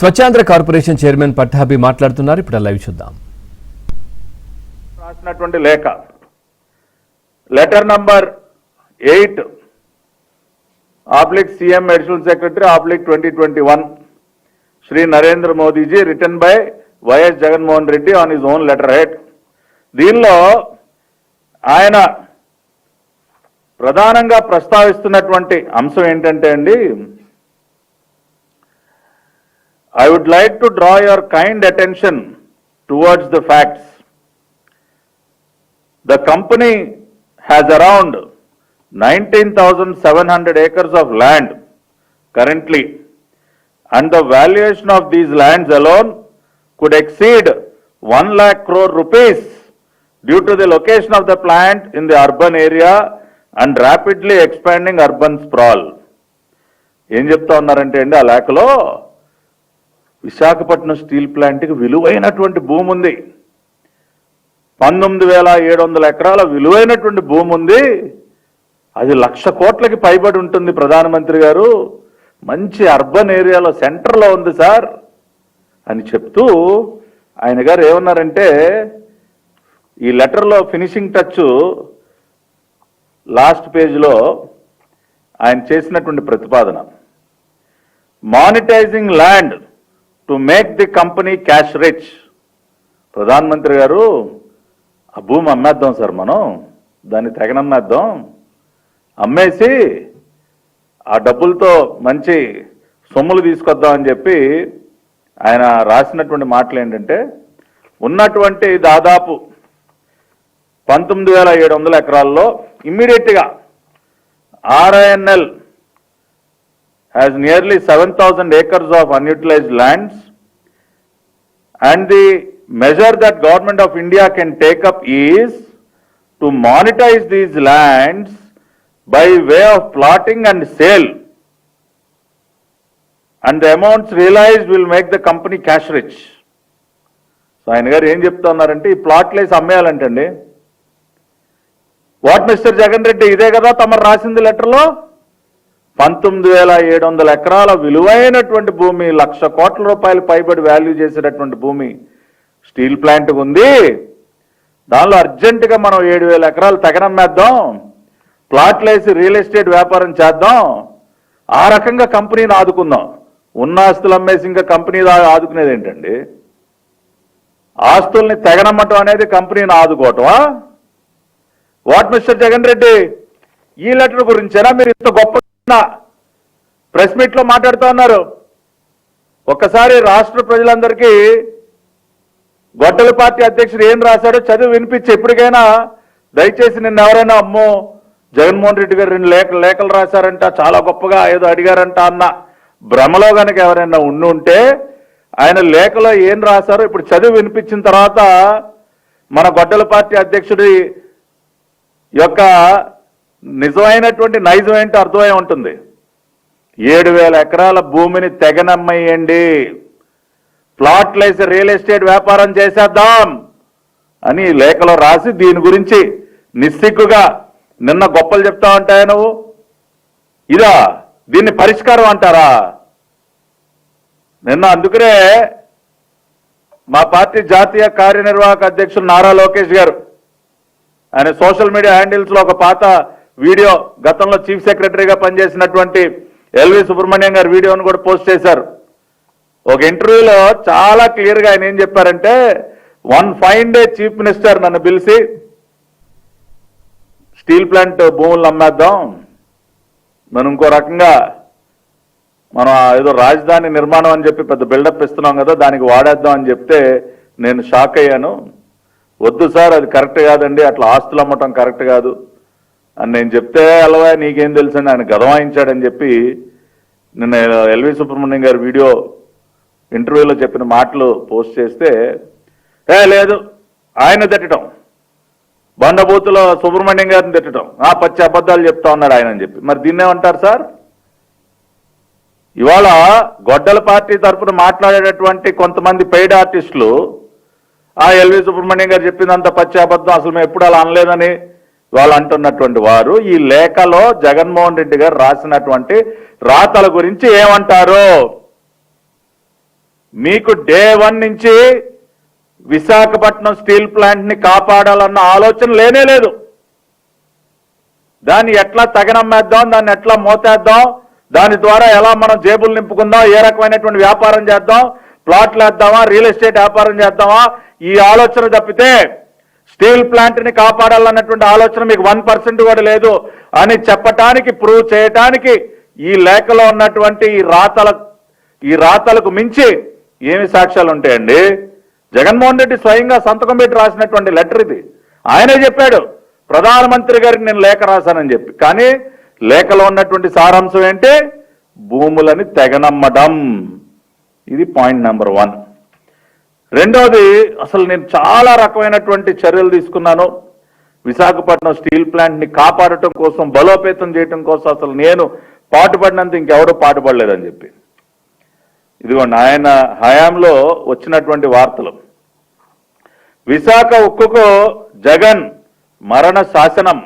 Swachhandhra corporation chairman Pattabhi మాట్లాడుతున్నారు. ఇప్పుడు live చూద్దాం. రాసినటువంటి లేఖ letter number 8/CM additional secretary /2021 Shri Narendra Modiji written by YS Jaganmohan Reddy on his own letter head. దీనిలో ఆయన ప్రధానంగా ప్రస్తావిస్తున్నటువంటి అంశం ఏంటంటే అండి, I would like to draw your kind attention towards the facts. The company has around 19,700 acres of land currently, and the valuation of these lands alone could exceed 1 lakh crore rupees due to the location of the plant in the urban area and rapidly expanding urban sprawl. ఏం చెప్తా ఉన్నారంటే అండి, ఆ లేఖలో Visakhapatnam steel ప్లాంట్కి విలువైనటువంటి భూమి ఉంది. 19,700 ఎకరాల విలువైనటువంటి భూమి ఉంది. అది 1,00,000 కోట్లకి పైబడి ఉంటుంది. ప్రధానమంత్రి గారు మంచి అర్బన్ ఏరియాలో సెంటర్లో ఉంది సార్ అని చెప్తూ ఆయన గారు ఏమన్నారంటే, ఈ లెటర్లో ఫినిషింగ్ టచ్ లాస్ట్ పేజ్లో ఆయన చేసినటువంటి ప్రతిపాదన, monetising land to make the company cash rich. ప్రధానమంత్రి గారు ఆ భూమి అమ్మేద్దాం సార్, మనం దాన్ని తెగనమ్మేద్దాం, అమ్మేసి ఆ డబ్బులతో మంచి సొమ్ములు తీసుకొద్దాం అని చెప్పి ఆయన రాసినటువంటి మాటలు ఏంటంటే, ఉన్నటువంటి దాదాపు 19,700 ఎకరాల్లో ఇమ్మీడియట్గా RINL has nearly 7,000 acres of unutilized lands, and the measure that Government of India can take up is to monetize these lands by way of plotting and sale, and the amounts realized will make the company cash rich. So ఆయన గారు ఏం చెప్తున్నారంటే, ఈ ప్లాట్లేసి అమ్మేయాలంటండి. What mister Jagan Reddy, ఇదే కదా తమరు రాసింది లెటర్లో? 19,700 ఎకరాల విలువైనటువంటి భూమి, 1,00,000 కోట్ల రూపాయలు పైబడి వాల్యూ చేసేటటువంటి భూమి స్టీల్ ప్లాంట్ ఉంది. దానిలో అర్జెంటుగా మనం 7,000 ఎకరాలు తెగనమ్మేద్దాం, ప్లాట్లేసి రియల్ ఎస్టేట్ వ్యాపారం చేద్దాం, ఆ రకంగా కంపెనీని ఆదుకుందాం. ఉన్న ఆస్తులు అమ్మేసి ఇంకా కంపెనీ ఆదుకునేది ఏంటండి? ఆస్తుల్ని తెగనమ్మటం అనేది కంపెనీని ఆదుకోవటమా? వాట్ మిస్టర్ జగన్ రెడ్డి, ఈ లెటర్ గురించేనా మీరు ఇంత గొప్ప ప్రెస్ మీట్ లో మాట్లాడుతూ ఉన్నారు? ఒక్కసారి రాష్ట్ర ప్రజలందరికీ గొడ్డల పార్టీ అధ్యక్షుడు ఏం రాశాడో చదివి వినిపించి, ఎప్పటికైనా దయచేసి నిన్న ఎవరైనా అమ్మో జగన్మోహన్ రెడ్డి గారు 2 లేఖలు రాశారంట, చాలా గొప్పగా ఏదో అడిగారంట అన్న భ్రమలో కనుక ఎవరైనా ఉంటే ఆయన లేఖలో ఏం రాశారో ఇప్పుడు చదివి వినిపించిన తర్వాత మన గొడ్డల పార్టీ అధ్యక్షుడి యొక్క నిజమైనటువంటి నైజం ఏంటో అర్థమై ఉంటుంది. 7,000 ఎకరాల భూమిని తెగనమ్మేయండి, ప్లాట్లేసి రియల్ ఎస్టేట్ వ్యాపారం చేసేద్దాం అని లేఖలో రాసి దీని గురించి నిస్సిగ్గుగా నిన్న గొప్పలు చెప్తా ఉంటాయా నువ్వు? ఇదా దీన్ని పరిష్కారం అంటారా? నిన్న అందుకనే మా పార్టీ జాతీయ కార్యనిర్వాహక అధ్యక్షులు నారా లోకేష్ గారు ఆయన సోషల్ మీడియా హ్యాండిల్స్ లో ఒక పాత వీడియో, గతంలో చీఫ్ సెక్రటరీగా పనిచేసినటువంటి ఎల్వి సుబ్రహ్మణ్యం గారి వీడియోను కూడా పోస్ట్ చేశారు. ఒక ఇంటర్వ్యూలో చాలా క్లియర్గా ఆయన ఏం చెప్పారంటే, one fine day chief minister నన్ను పిలిచి స్టీల్ ప్లాంట్ భూములను అమ్మేద్దాం, మనం ఇంకో రకంగా మనం ఏదో రాజధాని నిర్మాణం అని చెప్పి పెద్ద బిల్డప్ ఇస్తున్నాం కదా, దానికి వాడేద్దాం అని చెప్తే నేను షాక్ అయ్యాను. వద్దు సార్, అది కరెక్ట్ కాదండి, అట్లా ఆస్తులు అమ్మటం కరెక్ట్ కాదు అని నేను చెప్తే, అలవా నీకేం తెలుసు అని ఆయన గదవాయించాడని చెప్పి నిన్న ఎల్వి సుబ్రహ్మణ్యం గారి వీడియో ఇంటర్వ్యూలో చెప్పిన మాటలు పోస్ట్ చేస్తే, లేదు ఆయన తిట్టడం, బండబూతులో సుబ్రహ్మణ్యం గారిని తిట్టడం, పచ్చి అబద్ధాలు చెప్తా ఉన్నాడు ఆయన అని చెప్పి, మరి దీన్నేమంటారు సార్? ఇవాళ గొడ్డల పార్టీ తరఫున మాట్లాడేటటువంటి కొంతమంది పెయిడ్ ఆర్టిస్టులు ఎల్వి సుబ్రహ్మణ్యం గారు చెప్పిందంత పచ్చి అబద్ధం, అసలు మేము ఎప్పుడు అలా అనలేదని వాళ్ళు అంటున్నటువంటి వారు ఈ లేఖలో జగన్మోహన్ రెడ్డి గారు రాసినటువంటి రాతల గురించి ఏమంటారు? మీకు డే 1 నుంచి విశాఖపట్నం స్టీల్ ప్లాంట్ ని కాపాడాలన్న ఆలోచన లేనే లేదు. దాన్ని ఎట్లా తగనమ్మేద్దాం, దాన్ని ఎట్లా మోతేద్దాం, దాని ద్వారా ఎలా మనం జేబులు నింపుకుందాం, ఏ రకమైనటువంటి వ్యాపారం చేద్దాం, ప్లాట్లు వేద్దామా, రియల్ ఎస్టేట్ వ్యాపారం చేద్దామా, ఈ ఆలోచన తప్పితే స్టీల్ ప్లాంట్ ని కాపాడాలన్నటువంటి ఆలోచన మీకు 1% కూడా లేదు అని చెప్పటానికి, ప్రూవ్ చేయటానికి ఈ లేఖలో ఉన్నటువంటి ఈ రాతలకు మించి ఏమి సాక్ష్యాలు ఉంటాయండి? జగన్మోహన్ రెడ్డి స్వయంగా సంతకం పెట్టి రాసినటువంటి లెటర్ ఇది. ఆయనే చెప్పాడు ప్రధానమంత్రి గారికి నేను లేఖ రాశానని చెప్పి. కానీ లేఖలో ఉన్నటువంటి సారాంశం ఏంటి? భూములని తెగనమ్మడం. ఇది పాయింట్ నెంబర్ 1. రెండోది, అసలు నేను చాలా రకమైనటువంటి చర్యలు తీసుకున్నాను విశాఖపట్నం స్టీల్ ప్లాంట్ ని కాపాడటం కోసం, బలోపేతం చేయటం కోసం. అసలు నేను పాటుపడినంత ఇంకెవరూ పాటుపడలేదని చెప్పి. ఇదిగోండి ఆయన హయాంలో వచ్చినటువంటి వార్తలు. విశాఖ ఉక్కుకు జగన్ మరణ శాసనం.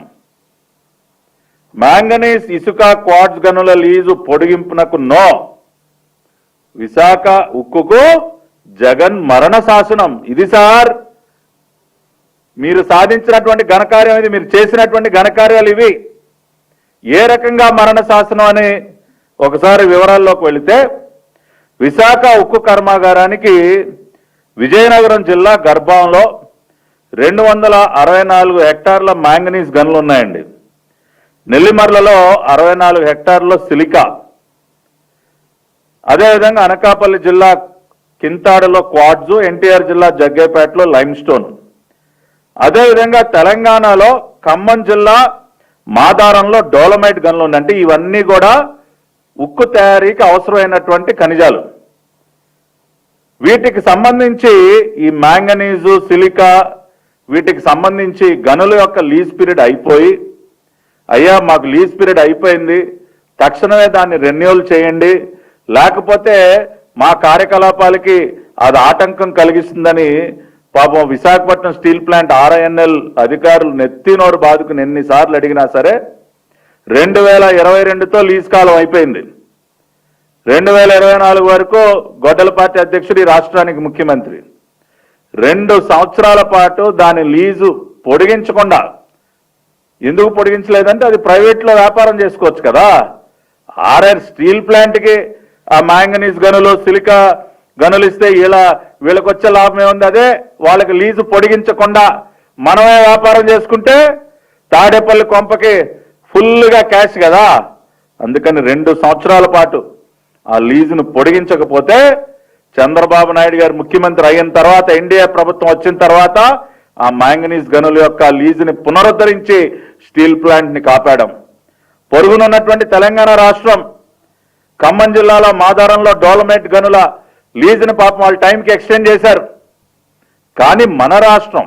మ్యాంగనీస్ ఇసుక క్వార్ట్జ్ గనుల లీజు పొడిగింపునకు నో. విశాఖ ఉక్కుకు జగన్ మరణ శాసనం. ఇది సార్ మీరు సాధించినటువంటి ఘనకార్యం, ఇది మీరు చేసినటువంటి ఘనకార్యాలు ఇవి. ఏ రకంగా మరణ శాసనం అని ఒకసారి వివరాల్లోకి వెళితే, విశాఖ ఉక్కు కర్మాగారానికి విజయనగరం జిల్లా గర్భంలో 264 హెక్టార్ల మ్యాంగనీస్ గనులు ఉన్నాయండి. నెల్లిమర్లలో 64 హెక్టార్ల సిలికా, అదేవిధంగా అనకాపల్లి జిల్లా కింతాడలో క్వార్ట్జు, ఎన్టీఆర్ జిల్లా జగ్గేపేటలో లైమ్ స్టోన్, అదేవిధంగా తెలంగాణలో ఖమ్మం జిల్లా మాదారంలో డోలమైట్ గనులు ఉన్నాయి. అంటే ఇవన్నీ కూడా ఉక్కు తయారీకి అవసరమైనటువంటి ఖనిజాలు. వీటికి సంబంధించి ఈ మ్యాంగనీజు, సిలికా వీటికి సంబంధించి గనుల యొక్క లీజ్ పీరియడ్ అయిపోయి, అయ్యా మాకు లీజ్ పీరియడ్ అయిపోయింది, తక్షణమే దాన్ని రెన్యూవల్ చేయండి, లేకపోతే మా కార్యకలాపాలకి అది ఆటంకం కలిగిస్తుందని పాపం విశాఖపట్నం స్టీల్ ప్లాంట్ RINL అధికారులు నెత్తినోరు బాదుకుని ఎన్నిసార్లు అడిగినా సరే 2022తో లీజ్ కాలం అయిపోయింది. 2024 వరకు గొడ్డలపాటి అధ్యక్షుడు ఈ రాష్ట్రానికి ముఖ్యమంత్రి. 2 సంవత్సరాల పాటు దాని లీజు పొడిగించకుండా, ఎందుకు పొడిగించలేదంటే అది ప్రైవేట్లో వ్యాపారం చేసుకోవచ్చు కదా. స్టీల్ ప్లాంట్కి ఆ మ్యాంగనీస్ గనులు, సిలికా గనులు ఇస్తే వీళ్ళకి వచ్చే లాభం ఏముంది? అదే వాళ్ళకి లీజు పొడిగించకుండా మనమే వ్యాపారం చేసుకుంటే తాడేపల్లి కొంపకి ఫుల్గా క్యాష్ కదా. అందుకని 2 సంవత్సరాల పాటు ఆ లీజును పొడిగించకపోతే చంద్రబాబు నాయుడు గారు ముఖ్యమంత్రి అయిన తర్వాత, ఎన్డీఏ ప్రభుత్వం వచ్చిన తర్వాత ఆ మ్యాంగనీస్ గనుల యొక్క లీజుని పునరుద్ధరించి స్టీల్ ప్లాంట్ ని కాపాడాం. పొరుగునున్నటువంటి తెలంగాణ రాష్ట్రం ఖమ్మం జిల్లాలో మాదారంలో డోలమైట్ గనుల లీజుని పాపం వాళ్ళ టైంకి ఎక్స్టెండ్ చేశారు. కానీ మన రాష్ట్రం